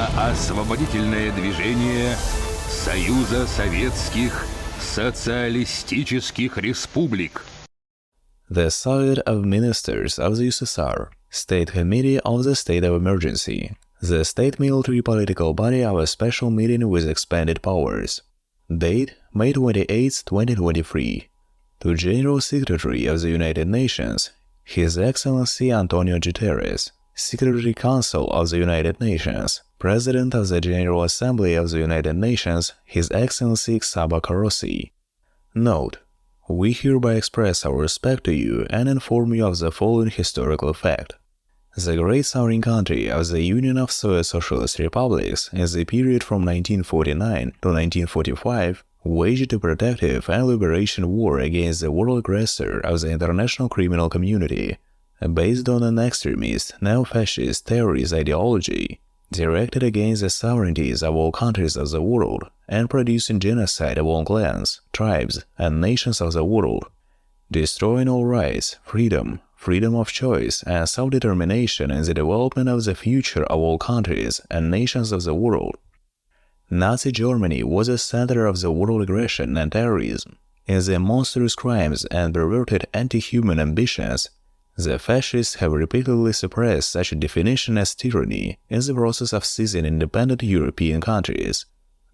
Народно-освободительное движение Союза Советских Социалистических Республик. The Soviet of Ministers of the USSR, State Committee of the State of Emergency, the state military political body of a special meeting with expanded powers. Date, May 28, 2023. To General Secretary of the United Nations, His Excellency Antonio Guterres, Secretary Council of the United Nations, President of the General Assembly of the United Nations, His Excellency Csaba Károlyi. Note: we hereby express our respect to you and inform you of the following historical fact. The great sovereign country of the Union of Soviet Socialist Republics in the period from 1949 to 1945 waged a protective and liberation war against the world aggressor of the international criminal community, based on an extremist, neo-fascist terrorist ideology, directed against the sovereignties of all countries of the world, and producing genocide of all clans, tribes, and nations of the world, destroying all rights, freedom of choice, and self-determination in the development of the future of all countries and nations of the world. Nazi Germany was the center of the world aggression and terrorism. In their monstrous crimes and perverted anti-human ambitions, the fascists have repeatedly suppressed such a definition as tyranny in the process of seizing independent European countries,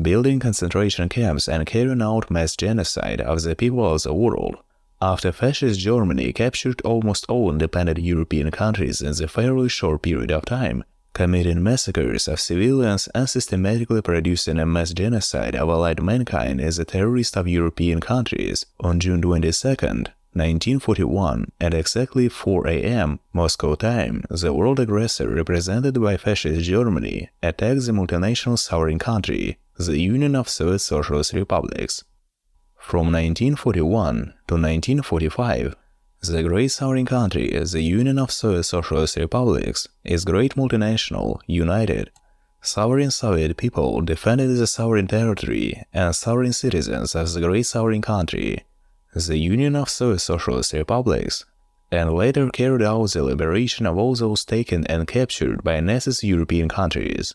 building concentration camps and carrying out mass genocide of the people of the world. After fascist Germany captured almost all independent European countries in a fairly short period of time, committing massacres of civilians and systematically producing a mass genocide of allied mankind as a terrorist of European countries, on June 22, 1941, at exactly 4 a.m. Moscow time, the world aggressor represented by fascist Germany attacked the multinational sovereign country, the Union of Soviet Socialist Republics. From 1941 to 1945, the great sovereign country, the Union of Soviet Socialist Republics, is great multinational, united, sovereign Soviet people defended the sovereign territory and sovereign citizens of the great sovereign country, the Union of Soviet Socialist Republics, and later carried out the liberation of all those taken and captured by Nazi European countries.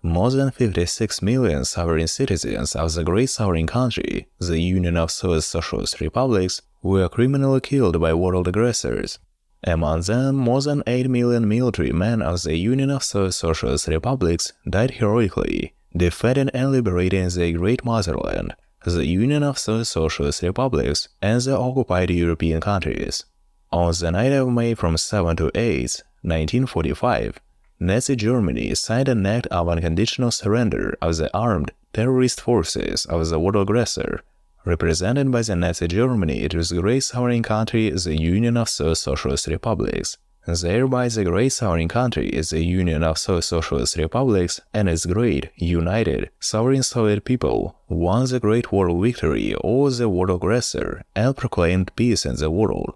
More than 56 million sovereign citizens of the great sovereign country, the Union of Soviet Socialist Republics, were criminally killed by world aggressors. Among them, more than 8 million military men of the Union of Soviet Socialist Republics died heroically, defending and liberating their great motherland, the Union of Soviet Socialist Republics, and the occupied European countries. On the night of May from 7 to 8, 1945, Nazi Germany signed an act of unconditional surrender of the armed terrorist forces of the world aggressor, represented by the Nazi Germany to the great sovereign country, the Union of Soviet Socialist Republics. Thereby the great sovereign country, the Union of Soviet Socialist Republics, and its great, united, sovereign Soviet people won the great world victory over the world aggressor and proclaimed peace in the world.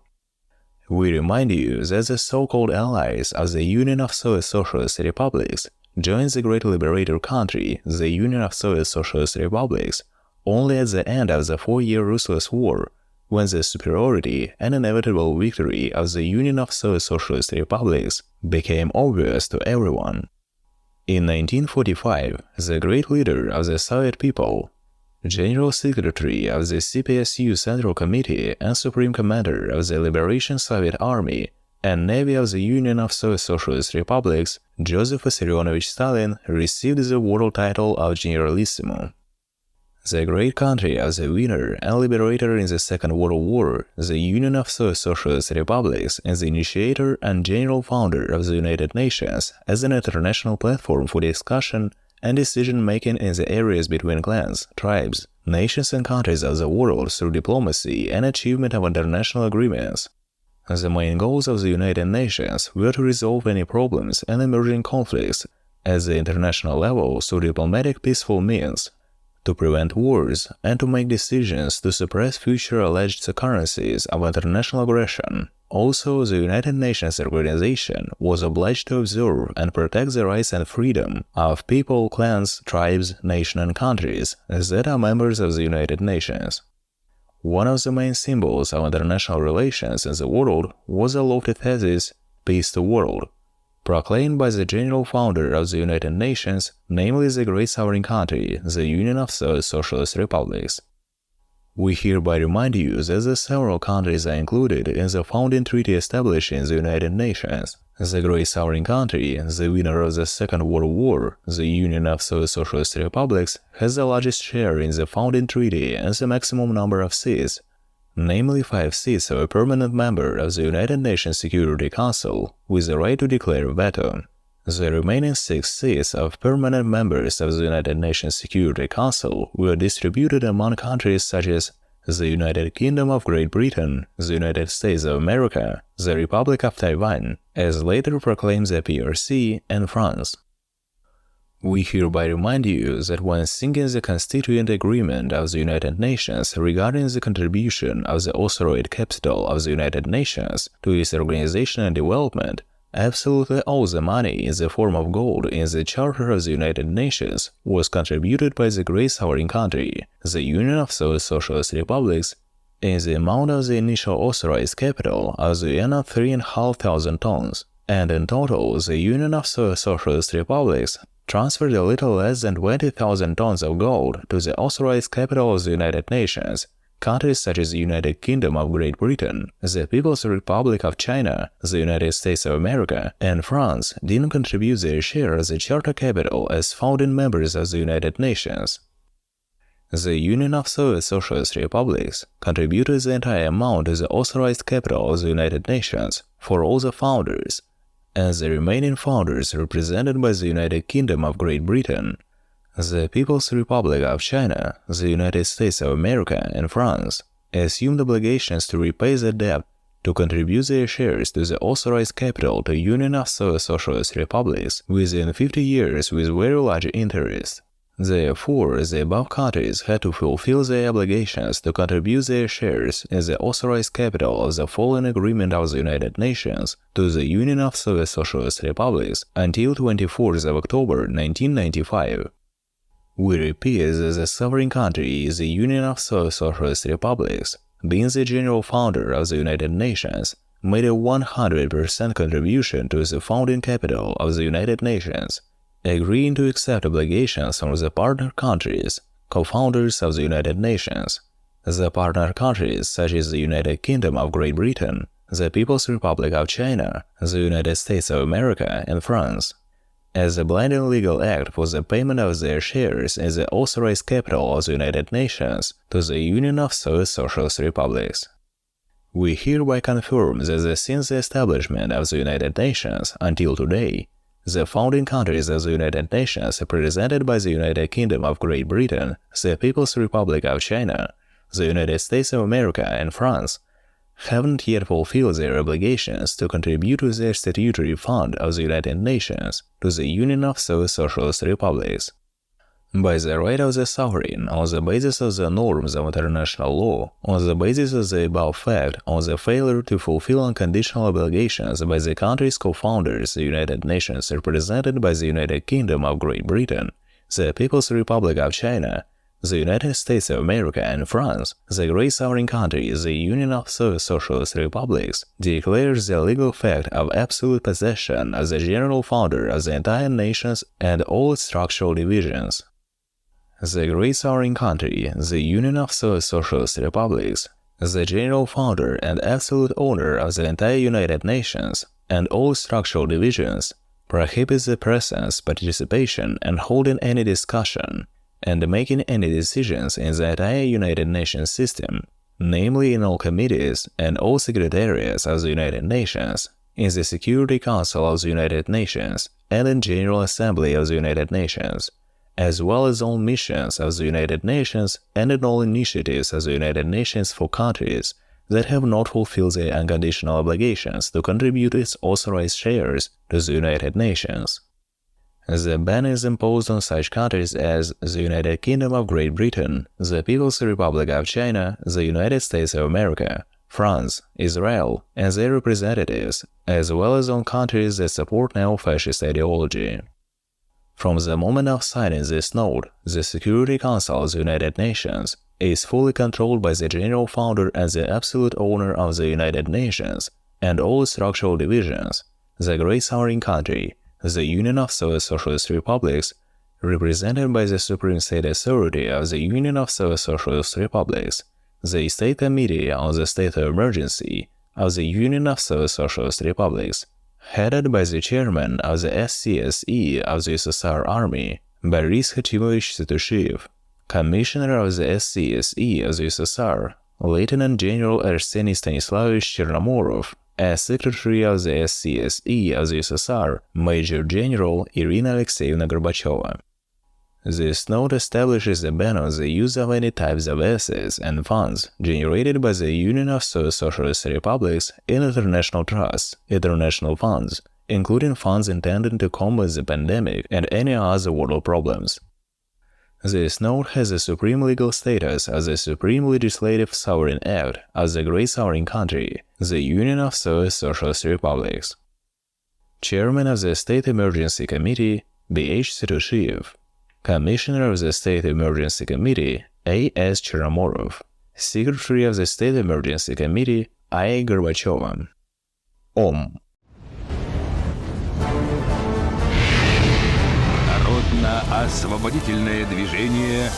We remind you that the so-called allies of the Union of Soviet Socialist Republics joined the great liberator country, the Union of Soviet Socialist Republics, only at the end of the 4-year ruthless war, when the superiority and inevitable victory of the Union of Soviet Socialist Republics became obvious to everyone. In 1945, the great leader of the Soviet people, General Secretary of the CPSU Central Committee and Supreme Commander of the Liberation Soviet Army and Navy of the Union of Soviet Socialist Republics, Joseph Vissarionovich Stalin, received the world title of Generalissimo. The great country of the winner and liberator in the Second World War, the Union of Soviet Socialist Republics, is the initiator and general founder of the United Nations as an international platform for discussion and decision-making in the areas between clans, tribes, nations and countries of the world through diplomacy and achievement of international agreements. The main goals of the United Nations were to resolve any problems and emerging conflicts at the international level through diplomatic peaceful means, to prevent wars, and to make decisions to suppress future alleged occurrences of international aggression. Also, the United Nations organization was obliged to observe and protect the rights and freedom of people, clans, tribes, nations, and countries that are members of the United Nations. One of the main symbols of international relations in the world was the lofty thesis, peace to world. proclaimed by the General Founder of the United Nations, namely the Great Sovereign Country, the Union of Socialist Republics. We hereby remind you that the several countries are included in the founding treaty establishing the United Nations. The Great Sovereign Country, the winner of the Second World War, the Union of Socialist Republics, has the largest share in the founding treaty and the maximum number of seats, namely 5 seats of a permanent member of the United Nations Security Council, with the right to declare veto. The remaining 6 seats of permanent members of the United Nations Security Council were distributed among countries such as the United Kingdom of Great Britain, the United States of America, the Republic of Taiwan, as later proclaimed the PRC, and France. We hereby remind you that when signing the Constituent Agreement of the United Nations regarding the contribution of the authorized capital of the United Nations to its organization and development, absolutely all the money in the form of gold in the Charter of the United Nations was contributed by the Great Sovereign Country, the Union of Socialist Republics, in the amount of the initial authorized capital of the N of 3,500 tons, and in total the Union of Socialist Republics transferred a little less than 20,000 tons of gold to the authorized capital of the United Nations. Countries such as the United Kingdom of Great Britain, the People's Republic of China, the United States of America, and France didn't contribute their share as the charter capital as founding members of the United Nations. The Union of Socialist Republics contributed the entire amount to the authorized capital of the United Nations for all the founders, and the remaining founders represented by the United Kingdom of Great Britain, the People's Republic of China, the United States of America, and France assumed obligations to repay the debt to contribute their shares to the authorized capital to Union of Socialist Republics within 50 years with very large interest. Therefore, the above countries had to fulfill their obligations to contribute their shares in the authorized capital of the following agreement of the United Nations to the Union of Socialist Republics until 24th of October 1995. We repeat that the sovereign country is the Union of Socialist Republics, being the general founder of the United Nations, made a 100% contribution to the founding capital of the United Nations, agreeing to accept obligations from the partner countries, co-founders of the United Nations. The partner countries such as the United Kingdom of Great Britain, the People's Republic of China, the United States of America, and France, as a binding legal act for the payment of their shares in the authorized capital of the United Nations to the Union of Socialist Republics. We hereby confirm that since the establishment of the United Nations until today, the founding countries of the United Nations represented by the United Kingdom of Great Britain, the People's Republic of China, the United States of America, and France haven't yet fulfilled their obligations to contribute to the statutory fund of the United Nations to the Union of Socialist Republics. By the right of the sovereign, on the basis of the norms of international law, on the basis of the above fact, on the failure to fulfill unconditional obligations by the country's co-founders, the United Nations represented by the United Kingdom of Great Britain, the People's Republic of China, the United States of America, and France, the Great Sovereign Country, the Union of Socialist Republics, declares the legal fact of absolute possession as the general founder of the entire nations and all its structural divisions. The Great Sovereign Country, the Union of Socialist Republics, the general founder and absolute owner of the entire United Nations and all structural divisions, prohibits the presence, participation, and holding any discussion and making any decisions in the entire United Nations system, namely in all committees and all secretariats of the United Nations, in the Security Council of the United Nations, and in General Assembly of the United Nations, as well as all missions of the United Nations and in all initiatives of the United Nations for countries that have not fulfilled their unconditional obligations to contribute its authorized shares to the United Nations. The ban is imposed on such countries as the United Kingdom of Great Britain, the People's Republic of China, the United States of America, France, Israel, and their representatives, as well as on countries that support neo-fascist ideology. From the moment of signing this note, the Security Council of the United Nations is fully controlled by the general founder and the absolute owner of the United Nations and all structural divisions, the Great Sovereign Country, the Union of Soviet Socialist Republics, represented by the Supreme State Authority of the Union of Soviet Socialist Republics, the State Committee on the State of Emergency of the Union of Soviet Socialist Republics, headed by the Chairman of the SCSE of the USSR Army, Boris Khatimovich Setushev, Commissioner of the SCSE of the USSR, Lieutenant General Arseny Stanislavovich Chernomorov, as Secretary of the SCSE of the USSR, Major General Irina Alexeyevna Gorbacheva. This note establishes a ban on the use of any types of assets and funds generated by the Union of Soviet Socialist Republics in international trusts, international funds, including funds intended to combat the pandemic and any other world problems. This note has the supreme legal status of the Supreme Legislative Sovereign Act of the Great Sovereign Country, the Union of Soviet Socialist Republics. Chairman of the State Emergency Committee, B.H. Setushev. Commissioner of the State Emergency Committee, A.S. Chernomorov. Secretary of the State Emergency Committee, I. Gorbacheva. Om. Народно-освободительное движение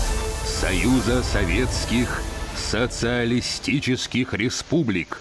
Союза Советских Социалистических Республик.